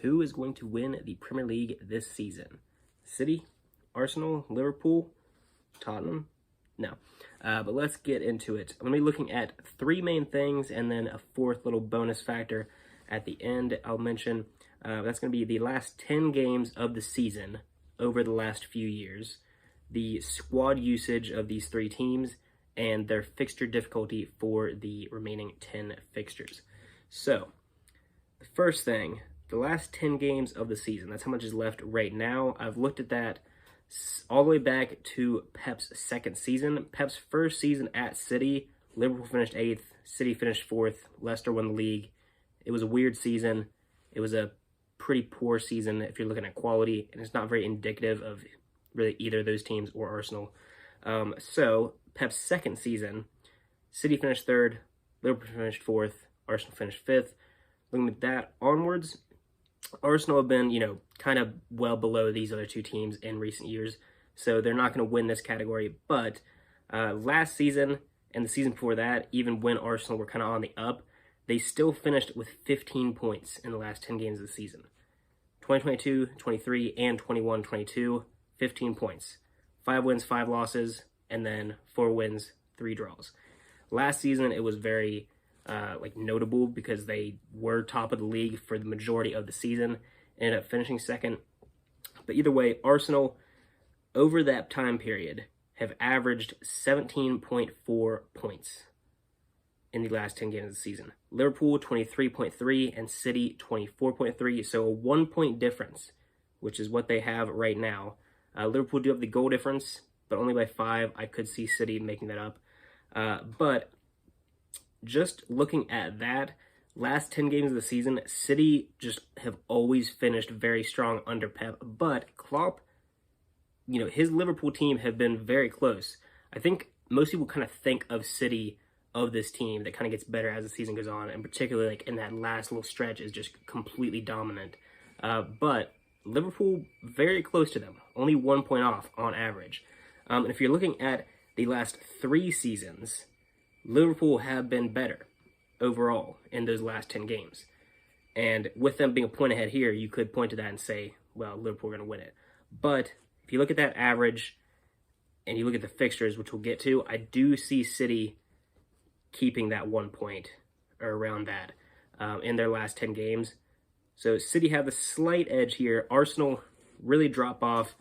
Who is going to win the Premier League this season? City, Arsenal, Liverpool, Tottenham? No. But let's get into it. I'm going to be looking at three main things and then a fourth little bonus factor at the end. I'll mention that's going to be the last 10 games of the season over the last few years, the squad usage of these three teams, and their fixture difficulty for the remaining 10 fixtures. So, the first thing, the last 10 games of the season, that's how much is left right now. I've looked at that all the way back to Pep's second season. Pep's first season at City, Liverpool finished 8th, City finished 4th, Leicester won the league. It was a weird season. It was a pretty poor season if you're looking at quality, and it's not very indicative of really either of those teams or Arsenal. So, Pep's second season, City finished 3rd, Liverpool finished 4th, Arsenal finished 5th. Looking at that onwards, Arsenal have been, kind of well below these other two teams in recent years, so they're not going to win this category. But last season and the season before that, even when Arsenal were kind of on the up, they still finished with 15 points in the last 10 games of the season. 2022, 23, and 21-22, 15 points. 5 wins, 5 losses, and then 4 wins, 3 draws. Last season, it was very notable because they were top of the league for the majority of the season, ended up finishing second. But either way, Arsenal, over that time period, have averaged 17.4 points in the last 10 games of the season. Liverpool, 23.3, and City, 24.3, so a 1 point difference, which is what they have right now. Liverpool do have the goal difference, but only by 5. I could see City making that up. But just looking at that, last 10 games of the season, City just have always finished very strong under Pep. But Klopp, his Liverpool team have been very close. I think most people kind of think of City of this team that kind of gets better as the season goes on, and particularly in that last little stretch is just completely dominant. But Liverpool, very close to them, only 1 point off on average. And if you're looking at the last 3 seasons, Liverpool have been better overall in those last 10 games. And with them being a point ahead here, you could point to that and say, well, Liverpool are going to win it. But if you look at that average and you look at the fixtures, which we'll get to, I do see City keeping that 1 point or around that in their last 10 games. So City have a slight edge here. Arsenal really drop off,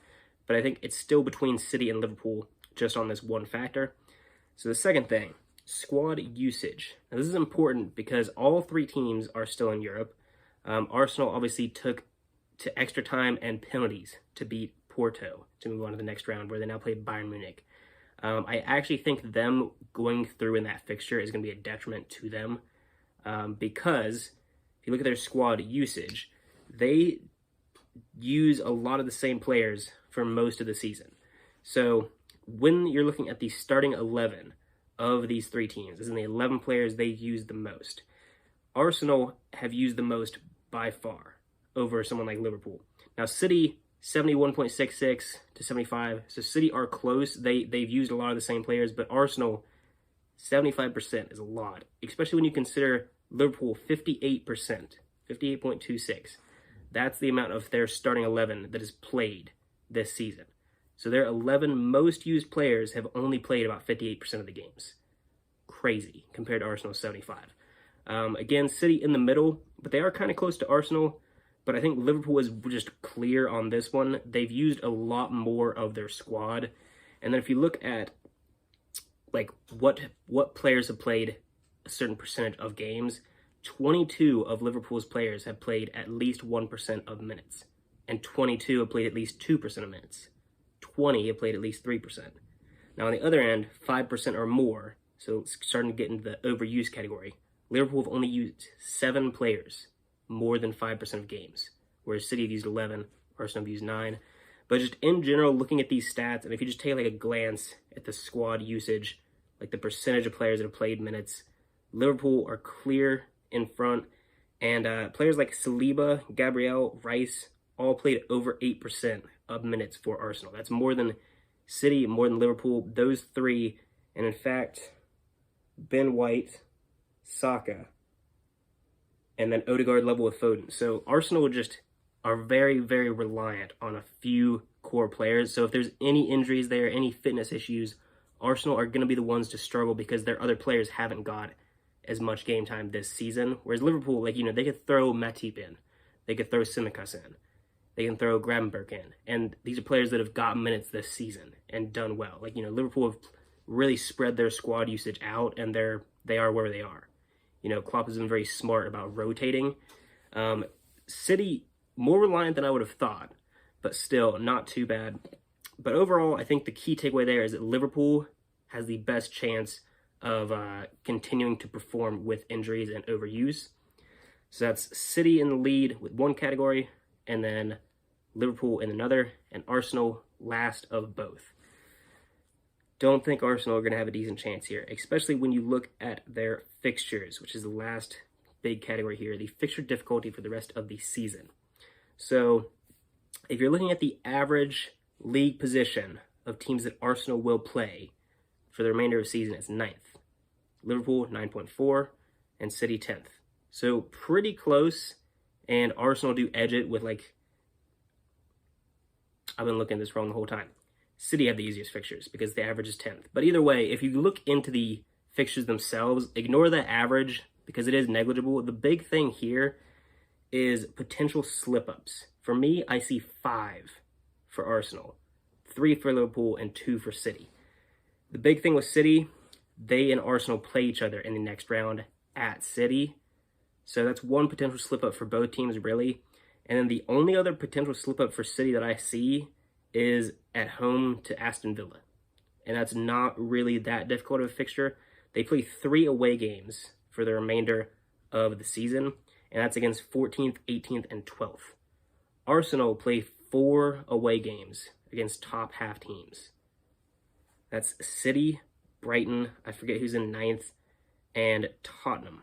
but I think it's still between City and Liverpool just on this one factor. So the second thing, squad usage. Now this is important because all 3 teams are still in Europe. Arsenal obviously took to extra time and penalties to beat Porto to move on to the next round, where they now play Bayern Munich. I actually think them going through in that fixture is going to be a detriment to them because if you look at their squad usage, they use a lot of the same players for most of the season. So when you're looking at the starting 11 of these 3 teams, as in the 11 players they use the most, Arsenal have used the most by far over someone like Liverpool. Now City, 71.66 to 75, so City are close. They've used a lot of the same players, but Arsenal, 75% is a lot, especially when you consider Liverpool 58%, 58.26. That's the amount of their starting 11 that is played this season. So their 11 most used players have only played about 58% of the games. Crazy compared to Arsenal's 75. Again, City in the middle, but they are kind of close to Arsenal. But I think Liverpool is just clear on this one. They've used a lot more of their squad. And then if you look at what players have played a certain percentage of games, 22 of Liverpool's players have played at least 1% of minutes. And 22 have played at least 2% of minutes. 20 have played at least 3%. Now on the other end, 5% or more, so it's starting to get into the overuse category. Liverpool have only used 7 players more than 5% of games, whereas City have used 11, Arsenal have used 9. But just in general, looking at these stats, and if you just take a glance at the squad usage, the percentage of players that have played minutes, Liverpool are clear in front, and players like Saliba, Gabriel, Rice all played over 8% of minutes for Arsenal. That's more than City, more than Liverpool, those 3, and in fact, Ben White, Saka, and then Odegaard level with Foden. So Arsenal just are very, very reliant on a few core players. So if there's any injuries there, any fitness issues, Arsenal are going to be the ones to struggle because their other players haven't got as much game time this season. Whereas Liverpool, like, they could throw Matip in. They could throw Tsimikas in. They can throw Gravenberch in. And these are players that have gotten minutes this season and done well. Like, Liverpool have really spread their squad usage out, and they are where they are. Klopp has been very smart about rotating. City, more reliant than I would have thought, but still not too bad. But overall, I think the key takeaway there is that Liverpool has the best chance of continuing to perform with injuries and overuse. So that's City in the lead with one category, and then Liverpool in another, and Arsenal last of both. Don't think Arsenal are going to have a decent chance here, especially when you look at their fixtures, which is the last big category here, the fixture difficulty for the rest of the season. So if you're looking at the average league position of teams that Arsenal will play for the remainder of the season, it's 9th. Liverpool 9.4 and City 10th. So pretty close, and Arsenal do edge it with I've been looking at this wrong the whole time. City have the easiest fixtures because the average is 10th. But either way, if you look into the fixtures themselves, ignore the average because it is negligible. The big thing here is potential slip-ups. For me, I see 5 for Arsenal, 3 for Liverpool, and 2 for City. The big thing with City, they and Arsenal play each other in the next round at City. So that's one potential slip-up for both teams, really. And then the only other potential slip-up for City that I see is at home to Aston Villa. And that's not really that difficult of a fixture. They play 3 away games for the remainder of the season, and that's against 14th, 18th, and 12th. Arsenal play 4 away games against top half teams. That's City, Brighton, I forget who's in 9th, and Tottenham.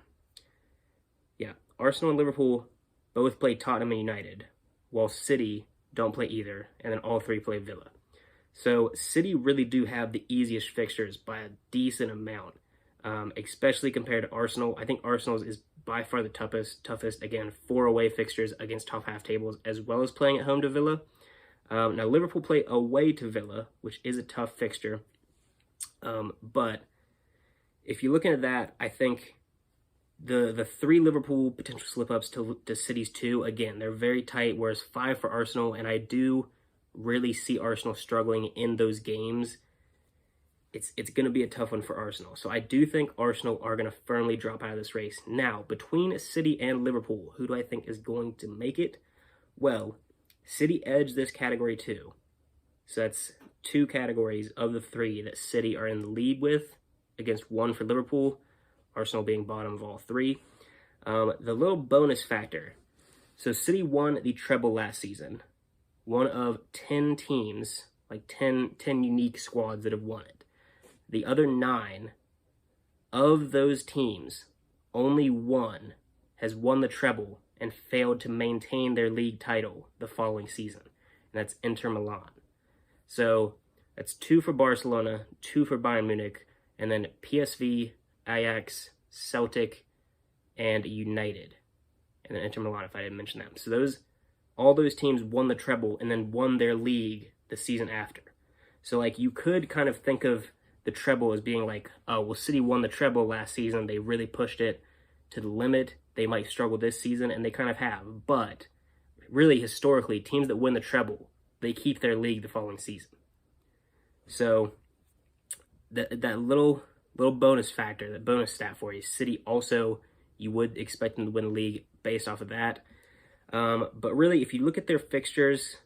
Yeah, Arsenal and Liverpool both play Tottenham and United, while City don't play either, and then all 3 play Villa. So City really do have the easiest fixtures by a decent amount, especially compared to Arsenal. I think Arsenal's is by far the toughest. Again, 4 away fixtures against top half tables, as well as playing at home to Villa. Now, Liverpool play away to Villa, which is a tough fixture. But if you're looking at that, I think the 3 Liverpool potential slip-ups to City's 2, again, they're very tight, whereas 5 for Arsenal, and I do really see Arsenal struggling in those games. It's going to be a tough one for Arsenal. So I do think Arsenal are going to firmly drop out of this race. Now, between City and Liverpool, who do I think is going to make it? Well, City edge this category too. So that's 2 categories of the 3 that City are in the lead with, against 1 for Liverpool, Arsenal being bottom of all 3. The little bonus factor. So City won the treble last season. One of 10 teams, like 10 unique squads that have won it. The other 9 of those teams, only 1 has won the treble and failed to maintain their league title the following season. And that's Inter Milan. So that's 2 for Barcelona, 2 for Bayern Munich, and then PSV, Ajax, Celtic, and United. And then Inter Milan, if I didn't mention them. So all those teams won the treble and then won their league the season after. So you could kind of think of the treble as being oh, well, City won the treble last season. They really pushed it to the limit. They might struggle this season, and they kind of have. But really, historically, teams that win the treble, they keep their league the following season. So that little bonus factor, that bonus stat for you, City also, you would expect them to win the league based off of that. But really, if you look at their fixtures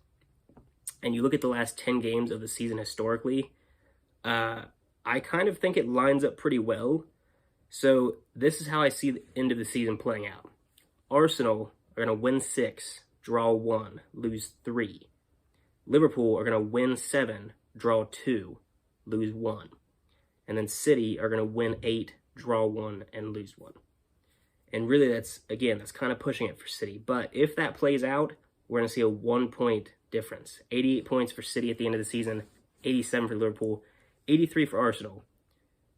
and you look at the last 10 games of the season historically, I kind of think it lines up pretty well. So this is how I see the end of the season playing out. Arsenal are going to win 6, draw 1, lose 3. Liverpool are going to win 7, draw 2, lose 1. And then City are going to win 8, draw 1, and lose 1. And really, that's kind of pushing it for City. But if that plays out, we're going to see a 1-point difference. 88 points for City at the end of the season, 87 for Liverpool, 83 for Arsenal.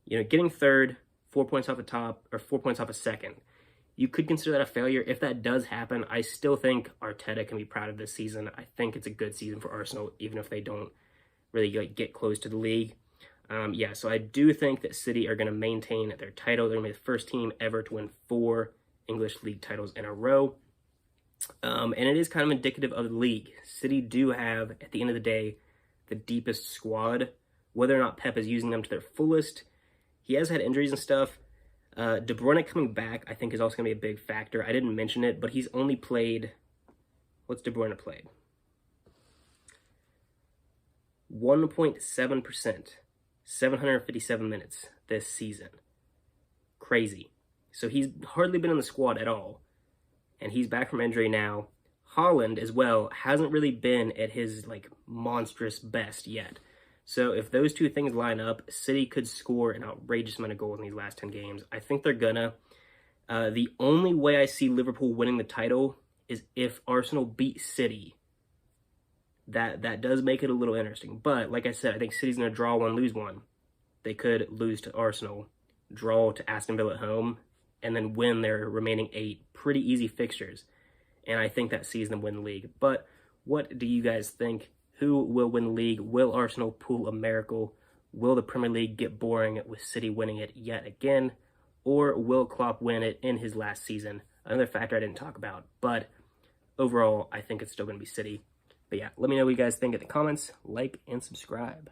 Getting third, 4 points off the top, or 4 points off a second. you could consider that a failure. If that does happen, I still think Arteta can be proud of this season. I think it's a good season for Arsenal, even if they don't really get close to the league. Yeah, so I do think that City are going to maintain their title. They're going to be the first team ever to win 4 English league titles in a row. And it is kind of indicative of the league. City do have, at the end of the day, the deepest squad. Whether or not Pep is using them to their fullest, he has had injuries and stuff. De Bruyne coming back, I think, is also going to be a big factor. I didn't mention it, but he's only played... What's De Bruyne played? 1.7%. 757 minutes this season. Crazy. So he's hardly been in the squad at all. And he's back from injury now. Haaland, as well, hasn't really been at his, monstrous best yet. So if those two things line up, City could score an outrageous amount of goals in these last 10 games. I think they're gonna. The only way I see Liverpool winning the title is if Arsenal beat City. That does make it a little interesting. But, like I said, I think City's gonna draw one, lose one. They could lose to Arsenal, draw to Aston Villa at home, and then win their remaining 8 pretty easy fixtures. And I think that sees them win the league. But what do you guys think? Who will win the league? Will Arsenal pull a miracle? Will the Premier League get boring with City winning it yet again? Or will Klopp win it in his last season? Another factor I didn't talk about. But overall, I think it's still going to be City. But yeah, let me know what you guys think in the comments. Like and subscribe.